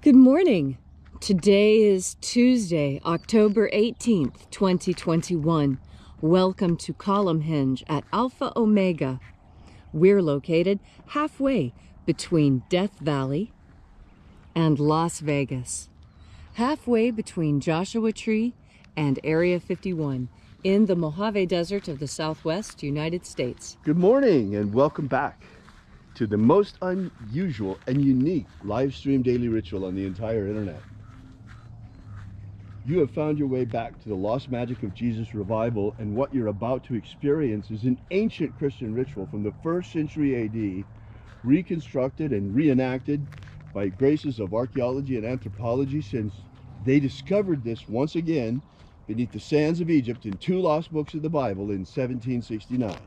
Good morning. Today is Tuesday, October 18th, 2021. Welcome to Column Hinge at Alpha Omega. We're located halfway between Death Valley and Las Vegas. Halfway between Joshua Tree and Area 51 in the Mojave Desert of the Southwest United States. Good morning and welcome back to the most unusual and unique live stream daily ritual on the entire internet. You have found your way back to the lost magic of Jesus revival, and what you're about to experience is an ancient Christian ritual from the 1st century AD, reconstructed and reenacted by graces of archaeology and anthropology since they discovered this once again beneath the sands of Egypt in 2 lost books of the Bible in 1769.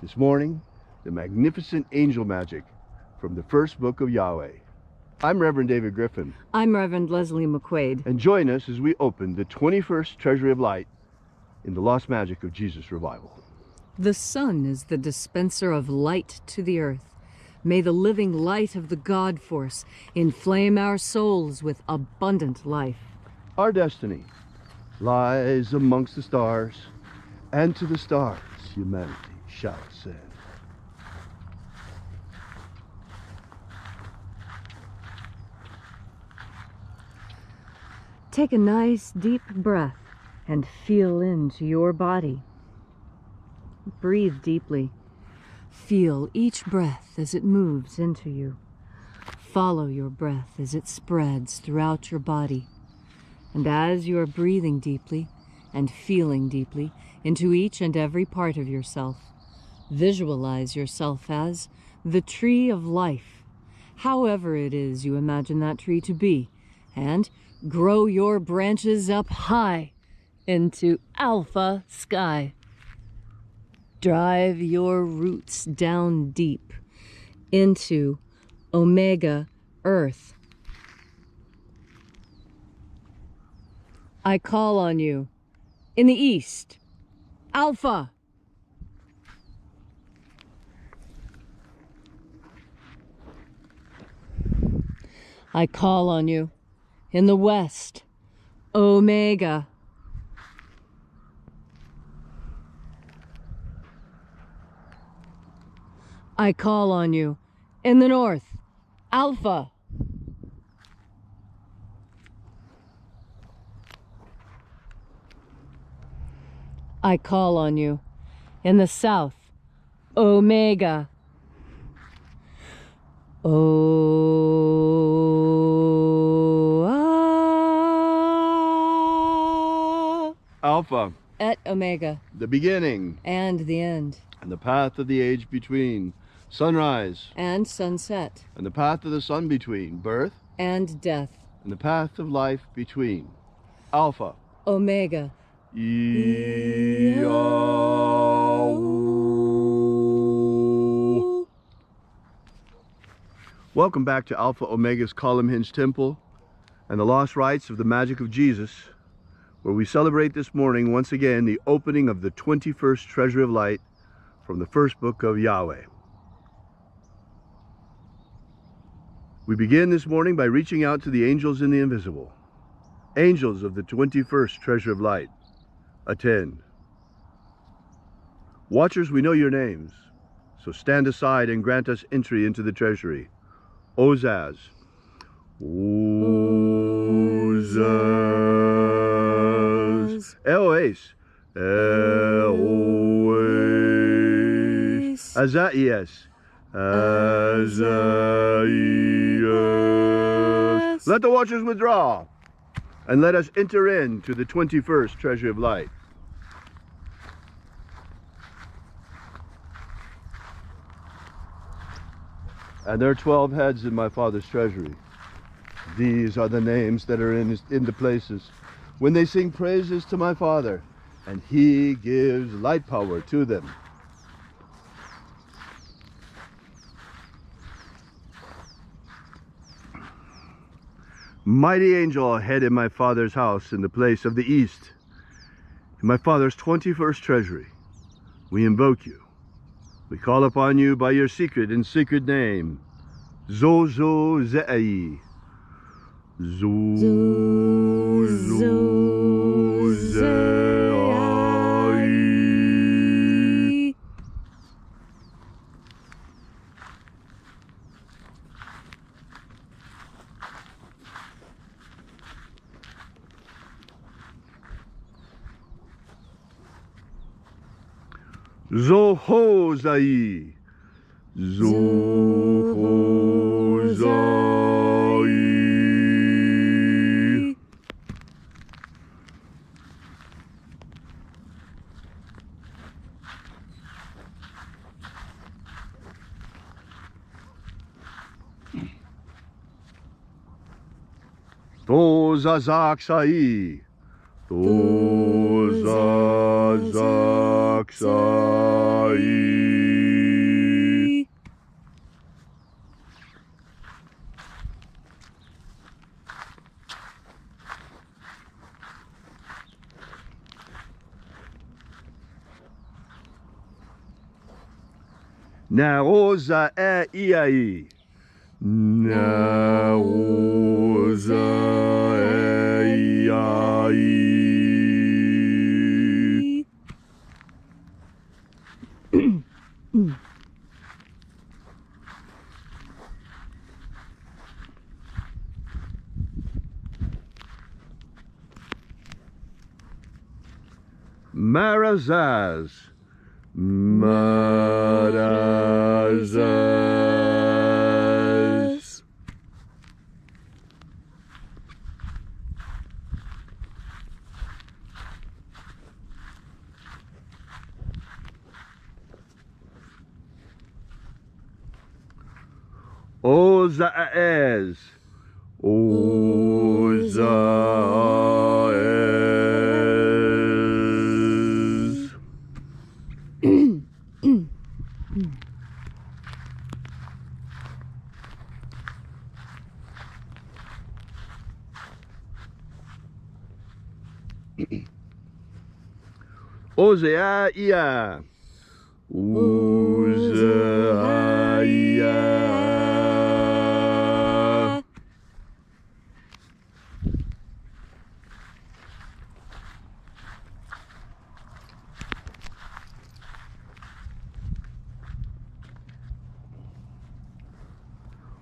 This morning, the magnificent angel magic from the first book of Yahweh. I'm Reverend David Griffin. I'm Reverend Leslie McQuade. And join us as we open the 21st Treasury of Light in the lost magic of Jesus revival. The sun is the dispenser of light to the earth. May the living light of the God force inflame our souls with abundant life. Our destiny lies amongst the stars, and to the stars humanity shall ascend. Take a nice deep breath and feel into your body. Breathe deeply. Feel each breath as it moves into you. Follow your breath as it spreads throughout your body. And as you are breathing deeply and feeling deeply into each and every part of yourself, visualize yourself as the tree of life, however it is you imagine that tree to be, and grow your branches up high into alpha sky. Drive your roots down deep into omega earth. I call on you in the east, alpha. I call on you in the west, omega. I call on you in the north, alpha. I call on you in the south, omega. Alpha, et omega, the beginning and the end, and the path of the age between, sunrise and sunset, and the path of the sun between, birth and death, and the path of life between, alpha, omega. IAOE. Welcome back to Alpha Omega's Column Hinge Temple and the lost rites of the magic of Jesus, where we celebrate this morning once again the opening of the 21st Treasury of Light from the first book of Yahweh. We begin this morning by reaching out to the angels in the invisible. Angels of the 21st Treasury of Light, attend. Watchers, we know your names, so stand aside and grant us entry into the treasury. Ozaz. Ozaz. Eoes. Eoes. Azaias. Azaias. Let the watchers withdraw, and let us enter into the 21st Treasury of Light. And there are 12 heads in my Father's treasury. These are the names that are in the places when they sing praises to my Father, and he gives light power to them. Mighty angel, head in my Father's house in the place of the east, in my Father's 21st treasury, we invoke you. We call upon you by your secret and sacred name, Zozo Ze'ai, Zu, Zu, ze, ai. Zoho zai. Zoho zai. Tozazaksai. Tozazaksai. Naoza iai. Naoza iai. Marazaz. Marazaz. Ozaez. Ozaez. Ozeaia. Ozeaia.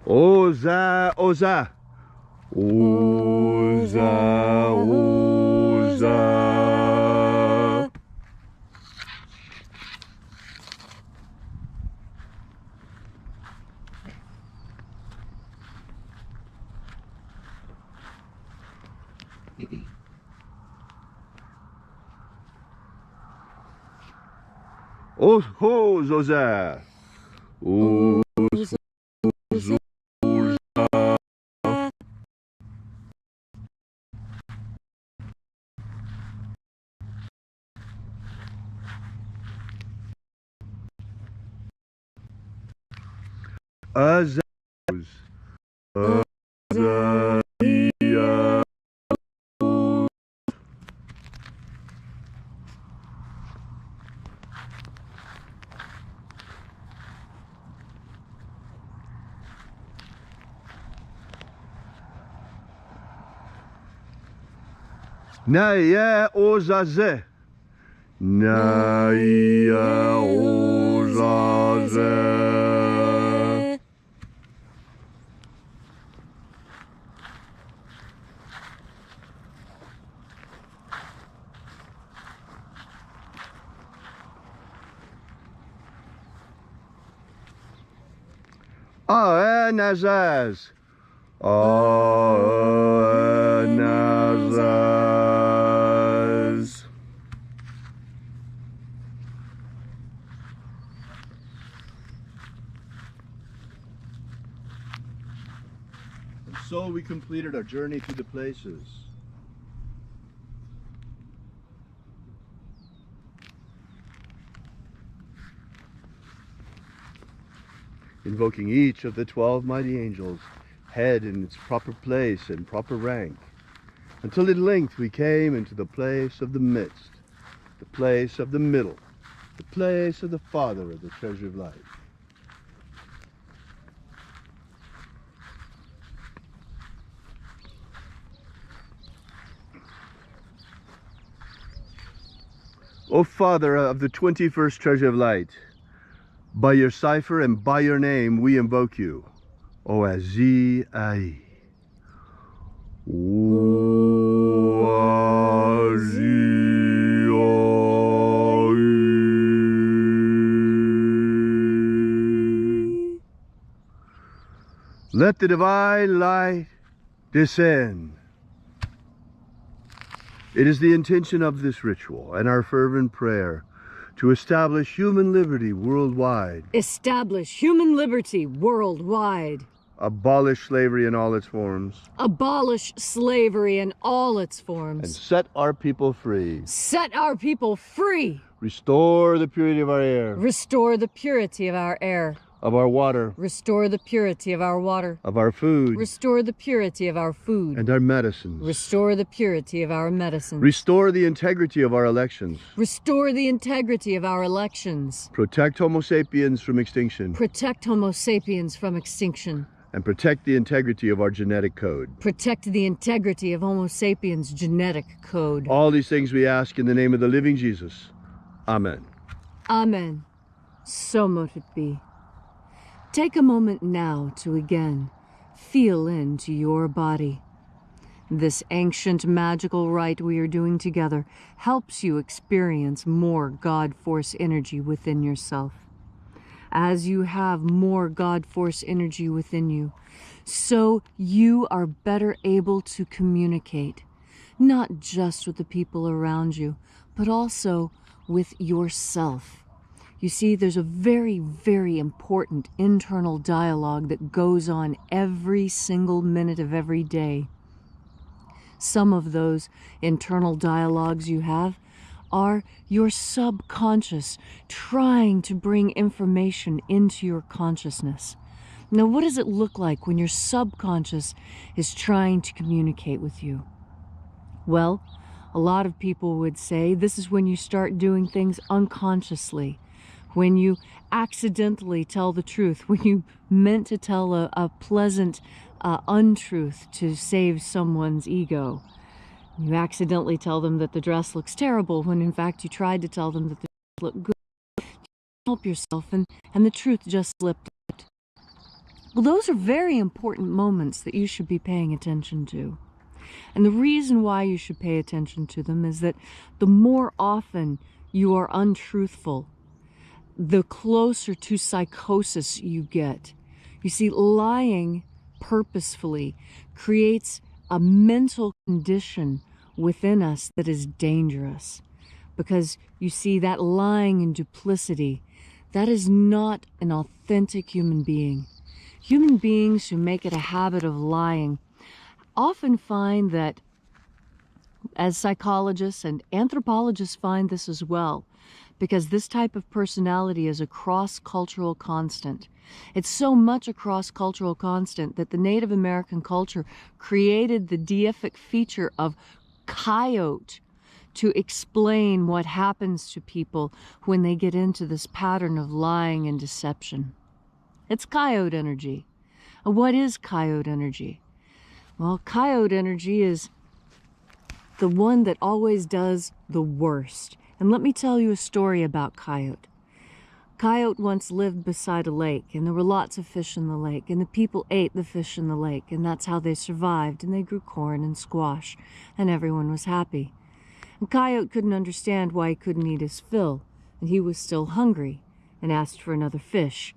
Oza, oza. Oza, oza. Os, oza. Os, Azaz. Azaia. Naya ozaze. Naya ozaze. Nazaz. Nazaz. And so we completed our journey through the places. Invoking each of the 12 mighty angels, head in its proper place and proper rank, until at length we came into the place of the midst, the place of the middle, the place of the Father of the treasure of life. O Father of the 21st treasure of light, by your cipher and by your name we invoke you. O IAOE I. Let the divine light descend. It is the intention of this ritual and our fervent prayer to establish human liberty worldwide. Establish human liberty worldwide. Abolish slavery in all its forms. Abolish slavery in all its forms. And set our people free. Set our people free. Restore the purity of our air. Restore the purity of our air. Of our water. Restore the purity of our water. Of our food. Restore the purity of our food. And our medicines. Restore the purity of our medicines. Restore the integrity of our elections. Restore the integrity of our elections. Protect Homo sapiens from extinction. Protect Homo sapiens from extinction. And protect the integrity of our genetic code. Protect the integrity of Homo sapiens' genetic code. All these things we ask in the name of the living Jesus. Amen. Amen. So mote it be. Take a moment now to again feel into your body. This ancient magical rite we are doing together helps you experience more God Force energy within yourself. As you have more God Force energy within you, so you are better able to communicate, not just with the people around you, but also with yourself. You see, there's a very, very important internal dialogue that goes on every single minute of every day. Some of those internal dialogues you have are your subconscious trying to bring information into your consciousness. Now, what does it look like when your subconscious is trying to communicate with you? Well, a lot of people would say this is when you start doing things unconsciously, when you accidentally tell the truth, when you meant to tell a pleasant untruth to save someone's ego. You accidentally tell them that the dress looks terrible when in fact you tried to tell them that the dress looked good. You help yourself and the truth just slipped out. Well, those are very important moments that you should be paying attention to. And the reason why you should pay attention to them is that the more often you are untruthful, the closer to psychosis you get. You see, lying purposefully creates a mental condition within us that is dangerous. Because you see, that lying and duplicity, that is not an authentic human being. Human beings who make it a habit of lying often find that, as psychologists and anthropologists find this as well, because this type of personality is a cross-cultural constant. It's so much a cross-cultural constant that the Native American culture created the deific feature of coyote to explain what happens to people when they get into this pattern of lying and deception. It's coyote energy. What is coyote energy? Well, coyote energy is the one that always does the worst. And let me tell you a story about coyote. Coyote once lived beside a lake, and there were lots of fish in the lake, and the people ate the fish in the lake, and that's how they survived, and they grew corn and squash, and everyone was happy. And Coyote couldn't understand why he couldn't eat his fill, and he was still hungry, and asked for another fish.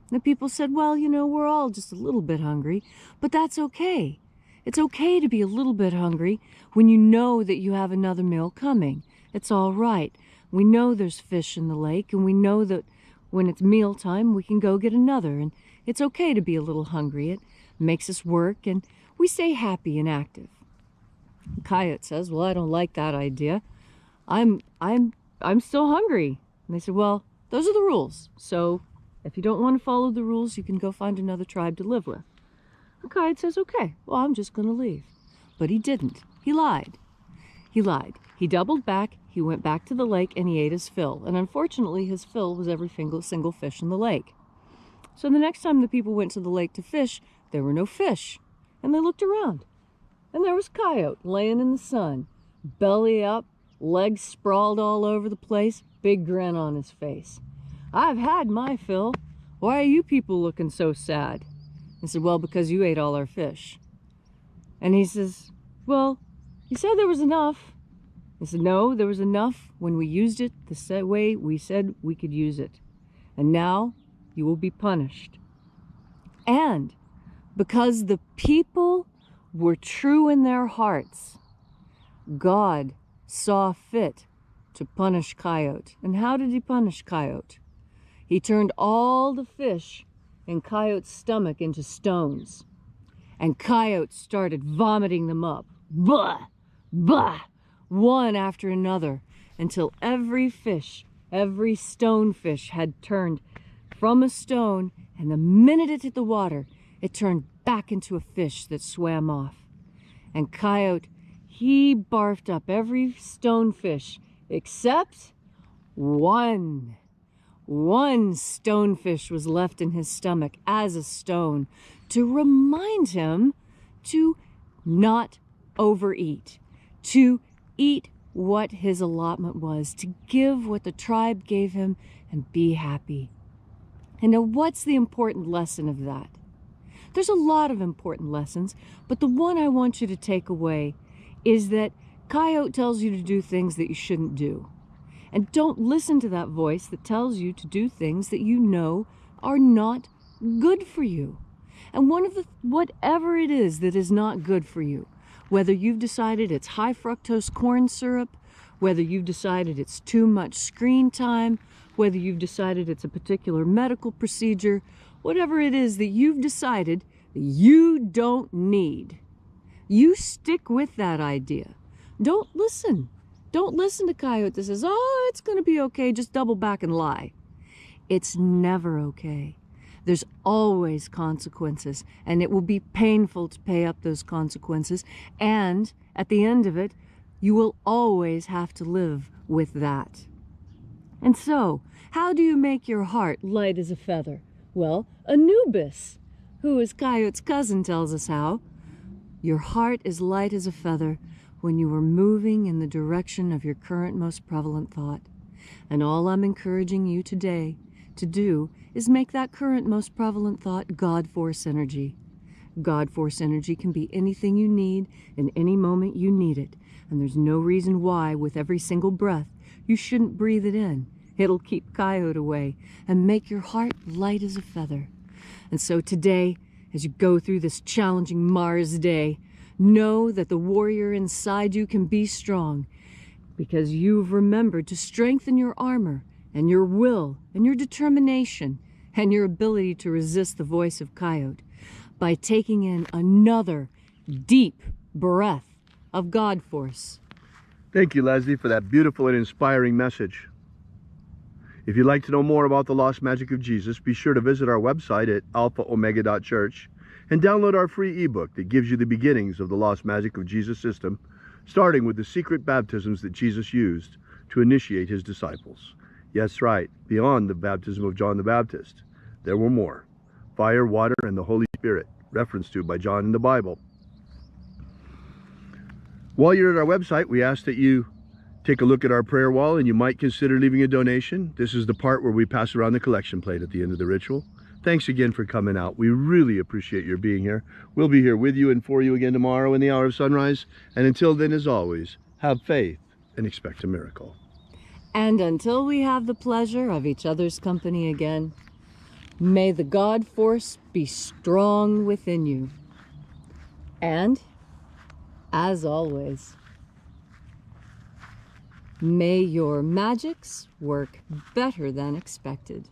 And the people said, well, you know, we're all just a little bit hungry, but that's okay. It's okay to be a little bit hungry when you know that you have another meal coming. It's all right. We know there's fish in the lake, and we know that when it's mealtime, we can go get another, and it's okay to be a little hungry. It makes us work, and we stay happy and active. And Coyote says, well, I don't like that idea. I'm still hungry. And they said, well, those are the rules. So if you don't want to follow the rules, you can go find another tribe to live with. And Coyote says, okay, well, I'm just going to leave. But he didn't. He lied. He lied. He doubled back, he went back to the lake, and he ate his fill. And unfortunately, his fill was every single fish in the lake. So the next time the people went to the lake to fish, there were no fish. And they looked around. And there was Coyote laying in the sun, belly up, legs sprawled all over the place, big grin on his face. "I've had my fill. Why are you people looking so sad?" I said, "Well, because you ate all our fish." And he says, "Well, you said there was enough." I said, "No, there was enough when we used it the way we said we could use it. And now you will be punished." And because the people were true in their hearts, God saw fit to punish Coyote. And how did he punish Coyote? He turned all the fish in Coyote's stomach into stones. And Coyote started vomiting them up. Blah! Blah! One after another, until every fish, every stonefish had turned from a stone, and the minute it hit the water, it turned back into a fish that swam off. And Coyote, he barfed up every stonefish except one. One stonefish was left in his stomach as a stone to remind him to not overeat, to eat what his allotment was, to give what the tribe gave him and be happy. And now what's the important lesson of that? There's a lot of important lessons, but the one I want you to take away is that Coyote tells you to do things that you shouldn't do. And don't listen to that voice that tells you to do things that you know are not good for you. And whatever it is that is not good for you, whether you've decided it's high fructose corn syrup, whether you've decided it's too much screen time, whether you've decided it's a particular medical procedure, whatever it is that you've decided that you don't need, you stick with that idea. Don't listen. Don't listen to Coyote that says, "Oh, it's going to be okay, just double back and lie." It's never okay. There's always consequences, and it will be painful to pay up those consequences. And at the end of it, you will always have to live with that. And so, how do you make your heart light as a feather? Well, Anubis, who is Coyote's cousin, tells us how. Your heart is light as a feather when you are moving in the direction of your current most prevalent thought. And all I'm encouraging you today to do is make that current most prevalent thought God Force energy. God Force energy can be anything you need in any moment you need it. And there's no reason why, with every single breath, you shouldn't breathe it in. It'll keep Coyote away and make your heart light as a feather. And so today, as you go through this challenging Mars day, know that the warrior inside you can be strong because you've remembered to strengthen your armor and your will and your determination and your ability to resist the voice of Coyote by taking in another deep breath of God Force. Thank you, Leslie, for that beautiful and inspiring message. If you'd like to know more about the lost magic of Jesus, be sure to visit our website at alphaomega.church and download our free ebook that gives you the beginnings of the lost magic of Jesus system, starting with the secret baptisms that Jesus used to initiate his disciples. Yes, right, beyond the baptism of John the Baptist, there were more. Fire, water, and the Holy Spirit, referenced to by John in the Bible. While you're at our website, we ask that you take a look at our prayer wall, and you might consider leaving a donation. This is the part where we pass around the collection plate at the end of the ritual. Thanks again for coming out. We really appreciate your being here. We'll be here with you and for you again tomorrow in the hour of sunrise. And until then, as always, have faith and expect a miracle. And until we have the pleasure of each other's company again, may the God Force be strong within you. And, as always, may your magics work better than expected.